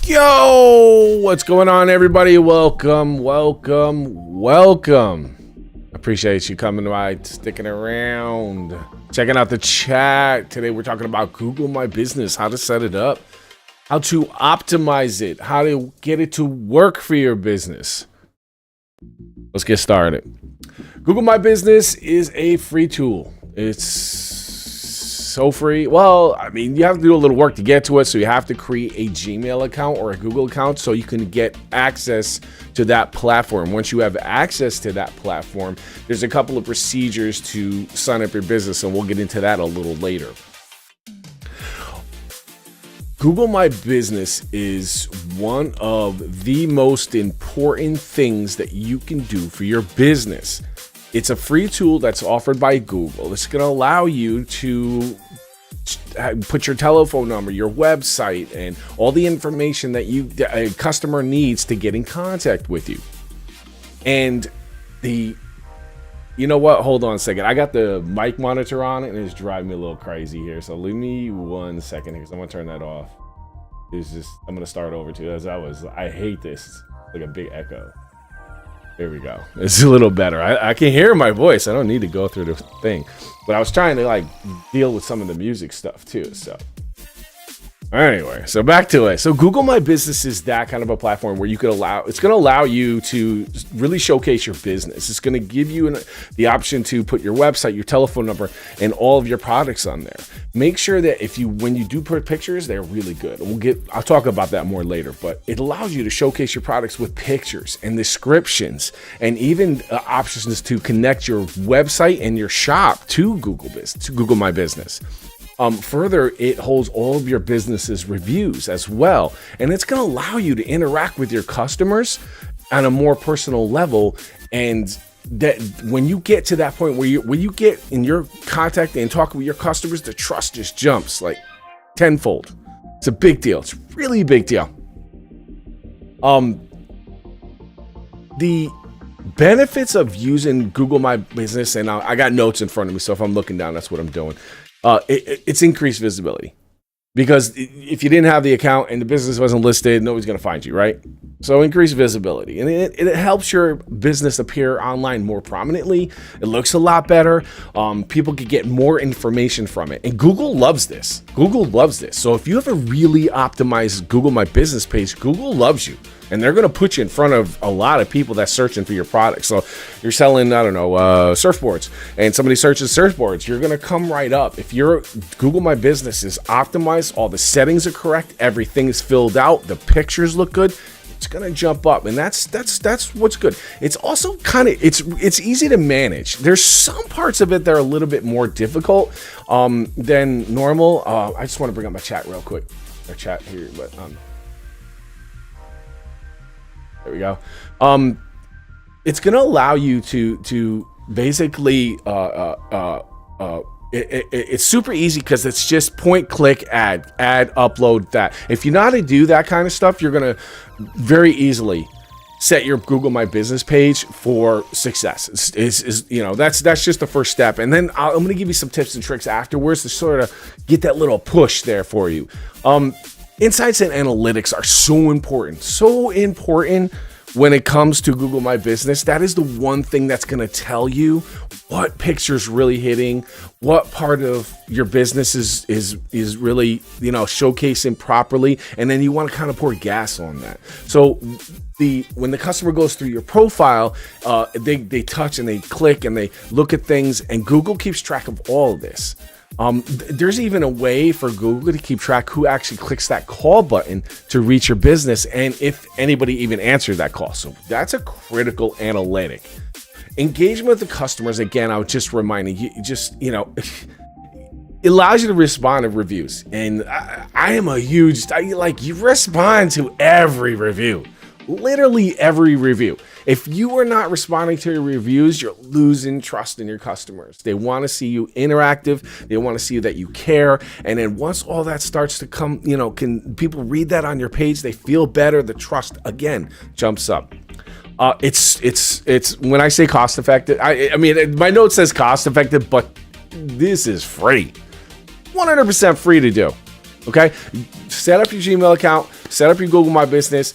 Yo, what's going on, everybody? Welcome. Appreciate you coming by, sticking around, checking out the chat. Today we're talking about Google My Business, how to set it up, how to optimize it, how to get it to work for your business. Let's get started. Google My Business is a free tool. It's so free. Well, I mean, you have to do a little work to get to it. So you have to create a Gmail account or a Google account so you can get access to that platform. Once you have access to that platform, there's a couple of procedures to sign up your business, and we'll get into that a little later. Google My Business is one of the most important things that you can do for your business. It's a free tool that's offered by Google. It's going to allow you to put your telephone number, your website, and all the information that a customer needs to get in contact with you. And you know what? Hold on a second. I got the mic monitor on and it's driving me a little crazy here. So leave me 1 second here because I'm going to turn that off. I'm going to start over too. I hate this. It's like a big echo. There we go. It's a little better. I can hear my voice. I don't need to go through the thing. But I was trying to deal with some of the music stuff too. So anyway, so back to it. So Google My Business is that kind of a platform where it's going to allow you to really showcase your business. It's going to give you the option to put your website, your telephone number, and all of your products on there. Make sure that when you do put pictures, they're really good. I'll talk about that more later, but it allows you to showcase your products with pictures and descriptions, and even options to connect your website and your shop to Google My Business. Further, it holds all of your business's reviews as well. And it's going to allow you to interact with your customers on a more personal level. And that when you get to that point where you get in your contact and talk with your customers, the trust just jumps like tenfold. It's a big deal. It's really a big deal. The benefits of using Google My Business, and I got notes in front of me, so if I'm looking down, that's what I'm doing. It's increased visibility, because if you didn't have the account and the business wasn't listed, nobody's going to find you, right? So increased visibility, and it helps your business appear online more prominently. It looks a lot better. People can get more information from it, and Google loves this. So if you have a really optimized Google My Business page, Google loves you. And they're going to put you in front of a lot of people that's searching for your product. So you're selling, surfboards, and somebody searches surfboards, you're going to come right up. If your Google My Business is optimized, all the settings are correct, everything is filled out, the pictures look good, it's going to jump up. And that's what's good. It's also it's easy to manage. There's some parts of it that are a little bit more difficult than normal. I just want to bring up my chat real quick. Our chat here, but there we go. It's going to allow you to basically it's super easy because it's just point, click, add, upload that. If you know how to do that kind of stuff, you're going to very easily set your Google My Business page for success. That's just the first step. And then I'm going to give you some tips and tricks afterwards to sort of get that little push there for you. Insights and analytics are so important when it comes to Google My Business. That is the one thing that's going to tell you what picture's really hitting, what part of your business is really, showcasing properly, and then you want to kind of pour gas on that. So when the customer goes through your profile, they touch and they click and they look at things, and Google keeps track of all of this. There's even a way for Google to keep track who actually clicks that call button to reach your business, and if anybody even answered that call. So that's a critical analytic. Engagement with the customers, again, I was just reminding you, it allows you to respond to reviews. And you respond to every review. Literally every review. If you are not responding to your reviews, you're losing trust in your customers. They want to see you interactive. They want to see that you care. And then once all that starts to come, can people read that on your page? They feel better. The trust again jumps up. It's when I say cost effective, I mean, my note says cost effective, but this is free. 100% free to do. Okay, set up your Gmail account, set up your Google My Business.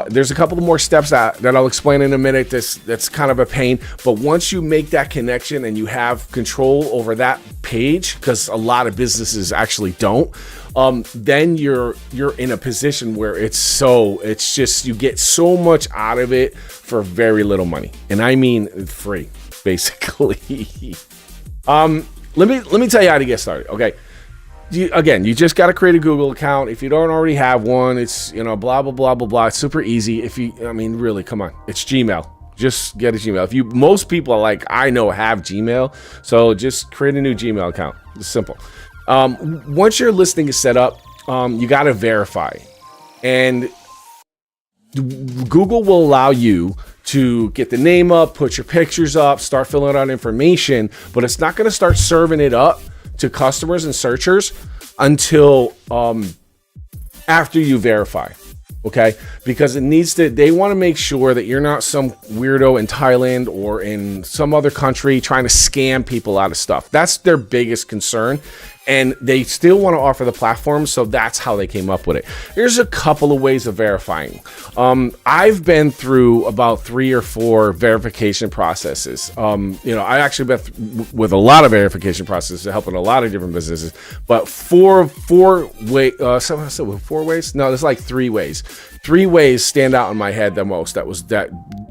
There's a couple of more steps that I'll explain in a minute. That's kind of a pain, but once you make that connection and you have control over that page, because a lot of businesses actually don't, then you're in a position where it's just you get so much out of it for very little money, and I mean free, basically. Let me tell you how to get started. Okay. You just got to create a Google account. If you don't already have one, it's, blah, blah, blah, blah, blah. It's super easy. Really, come on. It's Gmail. Just get a Gmail. Most people I know have Gmail. So just create a new Gmail account. It's simple. Once your listing is set up, you got to verify. And Google will allow you to get the name up, put your pictures up, start filling out information, but it's not going to start serving it up to customers and searchers until after you verify. Okay, because they want to make sure that you're not some weirdo in Thailand or in some other country trying to scam people out of stuff. That's their biggest concern. And they still want to offer the platform, so that's how they came up with it. Here's a couple of ways of verifying. I've been through about 3 or 4 verification processes. I actually been with a lot of verification processes, helping a lot of different businesses. But 4 ways? No, there's like 3 ways. 3 ways stand out in my head the most. That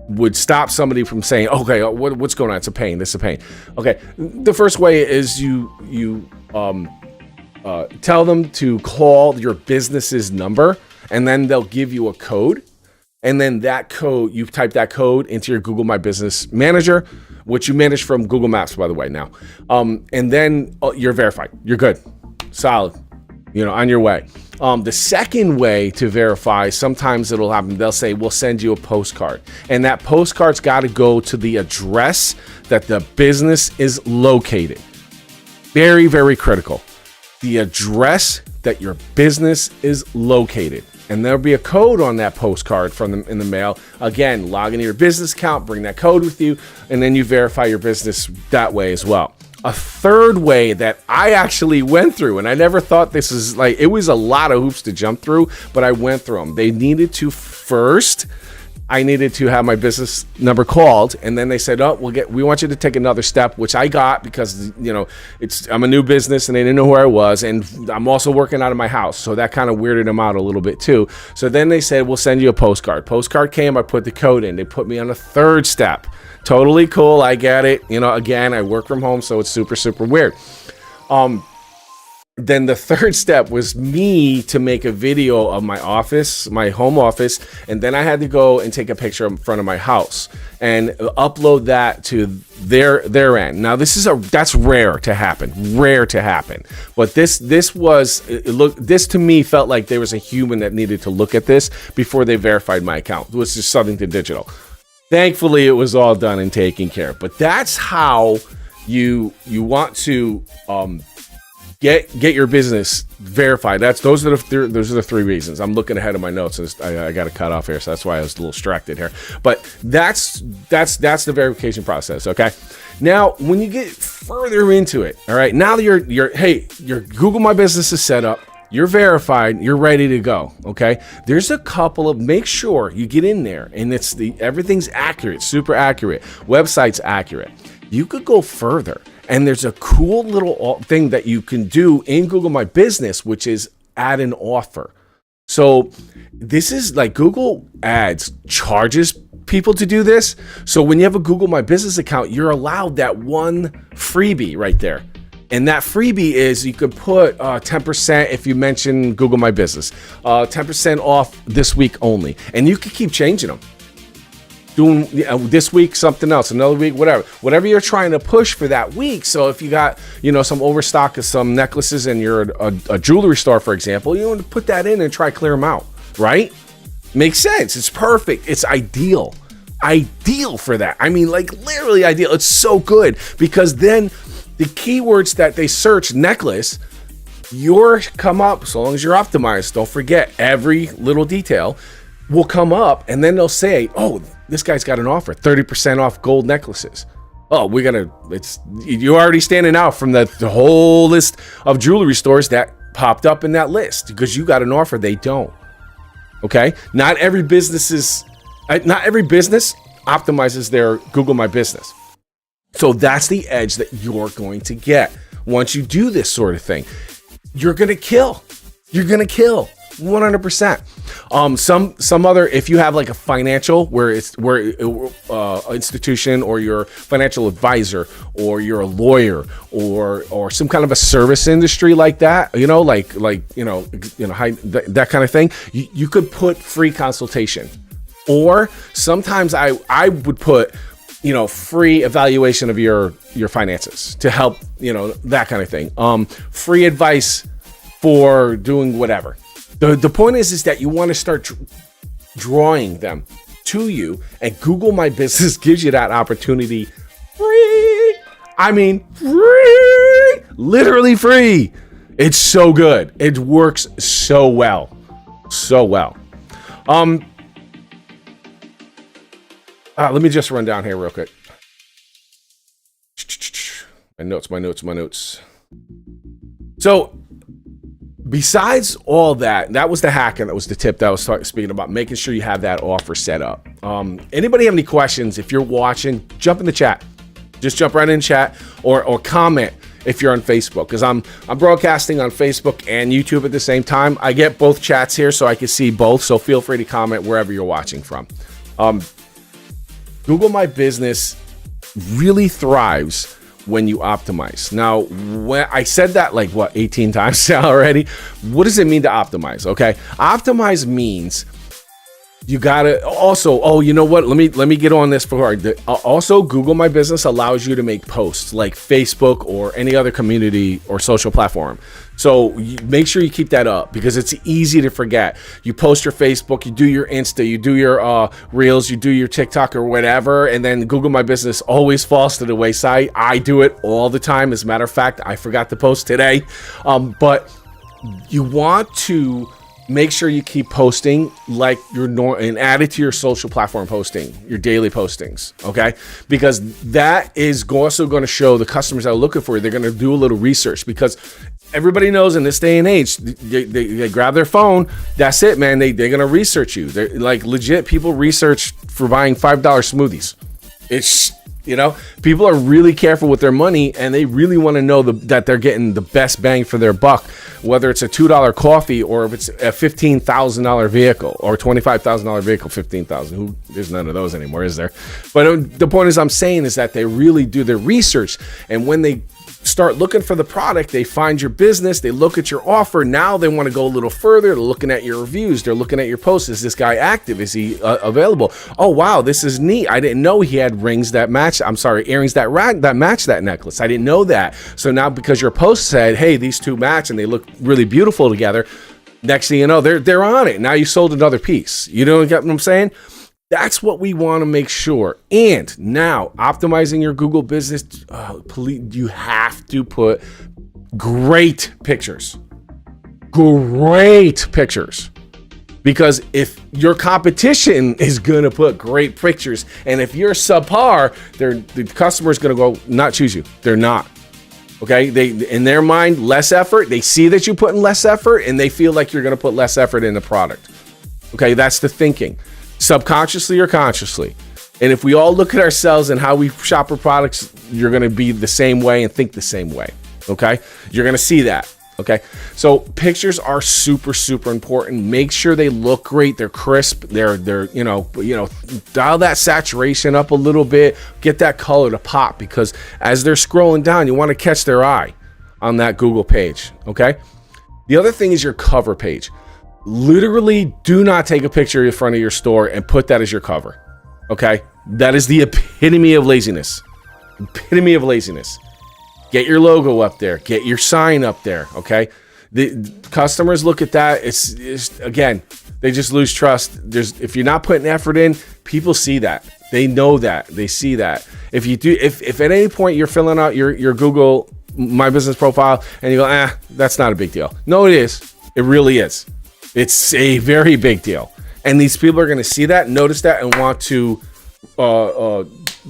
would stop somebody from saying, "Okay, what's going on? It's a pain. This is a pain." Okay, the first way is you tell them to call your business's number, and then they'll give you a code. And then that code, you type that code into your Google My Business Manager, which you manage from Google Maps, by the way, now. And then you're verified. You're good. Solid. On your way. The second way to verify, sometimes it'll happen. They'll say, we'll send you a postcard. And that postcard's got to go to the address that the business is located. Very, very critical. The address that your business is located. And there'll be a code on that postcard in the mail. Again, log into your business account, bring that code with you, and then you verify your business that way as well. A third way that I actually went through, and I never thought this is it was a lot of hoops to jump through, but I went through them. They needed to first, I needed to have my business number called, and then they said, we want you to take another step, which I got because, I'm a new business and they didn't know who I was, and I'm also working out of my house, so that kind of weirded them out a little bit too. So then they said, we'll send you a postcard. Postcard came, I put the code in. They put me on a third step. Totally cool, I get it. Again, I work from home, so it's super, super weird. Then the third step was me to make a video of my office, my home office, and then I had to go and take a picture in front of my house and upload that to their end. Now that's rare to happen. But this to me felt like there was a human that needed to look at this before they verified my account. It was just Southington Digital. Thankfully, it was all done and taken care of. But that's how you want to get your business verified. Those are the 3 reasons. I'm looking ahead of my notes, and I got to cut off here, so that's why I was a little distracted here. But that's the verification process. Okay. Now, when you get further into it, all right. Now your Google My Business is set up. You're verified, you're ready to go, okay? There's a couple of, make sure you get in there and everything's accurate, super accurate, website's accurate. You could go further, and there's a cool little thing that you can do in Google My Business, which is add an offer. So this is Google Ads charges people to do this. So when you have a Google My Business account, you're allowed that one freebie right there. And that freebie is you could put 10% if you mention Google My Business, 10% off this week only. And you could keep changing them. Doing this week something else, another week, whatever you're trying to push for that week. So if you got some overstock of some necklaces and you're a jewelry store, for example, you want to put that in and try clear them out, right? Makes sense. It's perfect. It's ideal for that. I mean, literally ideal. It's so good because then the keywords that they search, necklace, come up, so long as you're optimized. Don't forget, every little detail will come up, and then they'll say, oh, this guy's got an offer, 30% off gold necklaces. Oh, you're already standing out from the whole list of jewelry stores that popped up in that list because you got an offer they don't. Okay, not every business optimizes their Google My Business. So that's the edge that you're going to get once you do this sort of thing. You're gonna kill. You're gonna kill 100%. Some other, if you have like a financial institution, or your financial advisor, or you're a lawyer, or some kind of a service industry like that, that kind of thing, you could put free consultation, or sometimes I would put free evaluation of your finances to help, that kind of thing. Free advice for doing whatever. The point is that you want to start drawing them to you, and Google My Business gives you that opportunity free. I mean, free, literally free. It's so good. It works so well. So well. Let me just run down here real quick. My notes. So, besides all that, that was the hack, and that was the tip that I was speaking about, making sure you have that offer set up. Anybody have any questions? If you're watching, jump in the chat. Just jump right in chat, or comment if you're on Facebook, because I'm broadcasting on Facebook and YouTube at the same time. I get both chats here, so I can see both. So feel free to comment wherever you're watching from. Google My Business really thrives when you optimize. Now, when I said that 18 times already, what does it mean to optimize? Okay, optimize means you gotta also, you know what? Let me get on this for also. Google My Business allows you to make posts like Facebook or any other community or social platform. So make sure you keep that up, because it's easy to forget. You post your Facebook, you do your Insta, you do your Reels, you do your TikTok or whatever, and then Google My Business always falls to the wayside. I do it all the time. As a matter of fact, I forgot to post today. But you want to make sure you keep posting like and add it to your social platform posting, your daily postings, okay? Because that is also going to show the customers that are looking for you. They're going to do a little research, because everybody knows in this day and age, they grab their phone. That's it, man. They're going to research you. They're like legit people research for buying $5 smoothies. It's, people are really careful with their money, and they really want to know that they're getting the best bang for their buck, whether it's a $2 coffee or if it's a $15,000 vehicle, or $25,000 vehicle, $15,000. There's none of those anymore, is there? But the point I'm saying is that they really do their research, and when they start looking for the product, they find your business, they look at your offer. Now they want to go a little further. They're looking at your reviews, they're looking at your posts. Is this guy active? Is he available? Oh wow, this is neat. I didn't know he had earrings that match that necklace. I didn't know that. So now, because your post said, hey, these two match and they look really beautiful together, next thing you know, they're on it. Now you sold another piece. You know what I'm saying? That's what we want to make sure. And now, optimizing your Google business, you have to put great pictures. Great pictures. Because if your competition is going to put great pictures, and if you're subpar, the customer is going to go not choose you. They're not. Okay? They, in their mind, less effort. They see that you put in less effort, and they feel like you're going to put less effort in the product. Okay? That's the thinking. Subconsciously or consciously. And if we all look at ourselves and how we shop for products, you're going to be the same way and think the same way. Okay? You're going to see that. Okay? So pictures are super, super important. Make sure they look great. They're crisp. They're dial that saturation up a little bit. Get that color to pop, because as they're scrolling down, you want to catch their eye on that Google page. Okay? The other thing is your cover page. Literally do not take a picture in front of your store and put that as your cover. Okay? That is the epitome of laziness. Epitome of laziness. Get your logo up there. Get your sign up there. Okay? The customers look at that. It's again, they just lose trust. If you're not putting effort in, people see that. They know that. They see that. If you do, if at any point you're filling out your Google My Business profile and you go, that's not a big deal. No, it is. It really is. It's a very big deal. And these people are going to see that, notice that, and want to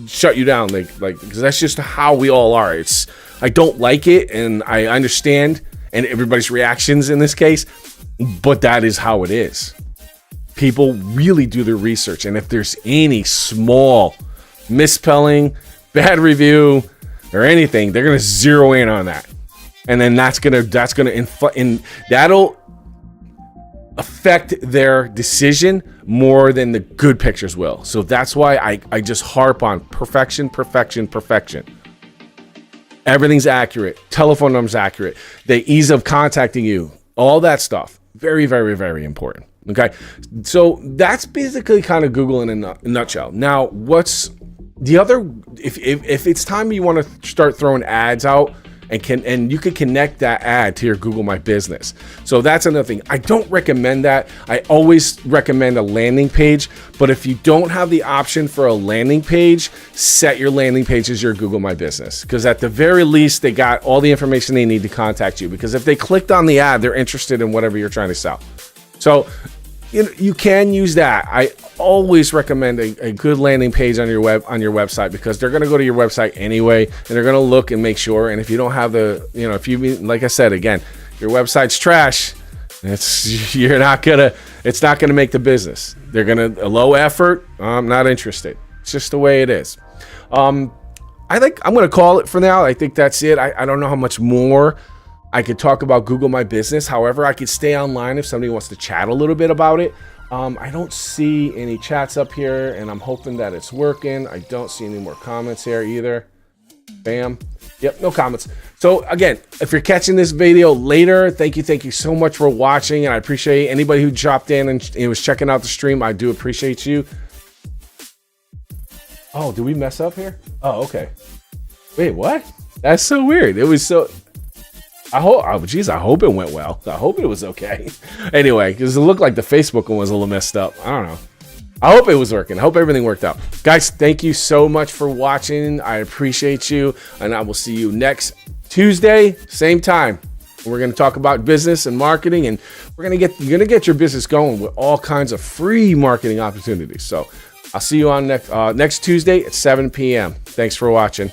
shut you down. Because that's just how we all are. I don't like it, and I understand, and everybody's reactions in this case, but that is how it is. People really do their research, and if there's any small misspelling, bad review, or anything, they're gonna zero in on that, and then that'll affect their decision more than the good pictures will. So that's why I just harp on perfection, perfection, perfection. Everything's accurate. Telephone number's accurate. The ease of contacting you, all that stuff. Very, very, very important. Okay. So that's basically kind of Google in a nutshell. Now, what's the other, if it's time you want to start throwing ads out, and you could connect that ad to your Google My Business. So that's another thing. I don't recommend that. I always recommend a landing page, but if you don't have the option for a landing page, set your landing page as your Google My Business, because at the very least, they got all the information they need to contact you, because if they clicked on the ad, they're interested in whatever you're trying to sell. So you can use that. I always recommend a good landing page on your website, because they're going to go to your website anyway, and they're going to look and make sure. And if you don't have like I said, again, your website's trash, it's not gonna make the business. They're gonna low effort. I'm not interested. It's just the way it is. I think I'm gonna call it for now. I think that's it. I don't know how much more I could talk about Google My Business. However, I could stay online if somebody wants to chat a little bit about it. I don't see any chats up here, and I'm hoping that it's working. I don't see any more comments here either. Bam. Yep, no comments. So again, if you're catching this video later, thank you so much for watching, and I appreciate anybody who dropped in and was checking out the stream. I do appreciate you. Oh, did we mess up here? Oh, okay. Wait, what? That's so weird. It was so... I hope it went well. I hope it was okay. Anyway, because it looked like the Facebook one was a little messed up. I don't know. I hope it was working. I hope everything worked out. Guys, thank you so much for watching. I appreciate you, and I will see you next Tuesday, same time. We're going to talk about business and marketing, and you're going to get your business going with all kinds of free marketing opportunities. So I'll see you on next Tuesday at 7 p.m. Thanks for watching.